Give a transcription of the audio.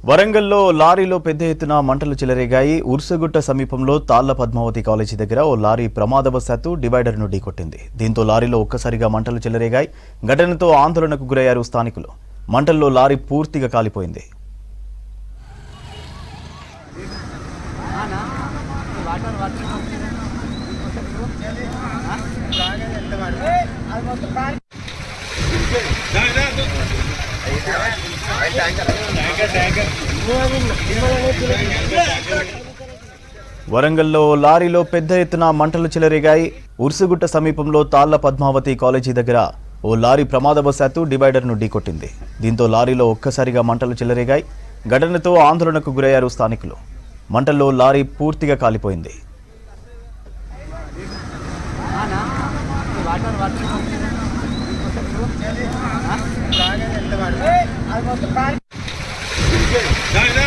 వరంగల్లో లారీలో పెద్ద ఎత్తున మంటలు చెలరేగాయి. ఉర్సుగుట్ట సమీపంలో తాళ్ల పద్మావతి కాలేజీ దగ్గర ఓ లారీ ప్రమాదవశాత్తు డివైడర్ను ఢీకొట్టింది. దీంతో లారీలో ఒక్కసారిగా మంటలు చెలరేగాయి. ఘటనతో ఆందోళనకు గురయ్యారు స్థానికులు. మంటల్లో లారీ పూర్తిగా కాలిపోయింది. వరంగల్లో లారీలో పెద్ద ఎత్తున మంటలు చెలరేగాయి. ఉర్సుగుట్ట సమీపంలో తాళ్ల పద్మావతి కాలేజీ దగ్గర ఓ లారీ ప్రమాదవశాత్తు డివైడర్ను ఢీకొట్టింది. దీంతో లారీలో ఒక్కసారిగా మంటలు చెలరేగాయి. ఘటనతో ఆందోళనకు గురయ్యారు స్థానికులు. మంటల్లో లారీ పూర్తిగా కాలిపోయింది. Dai,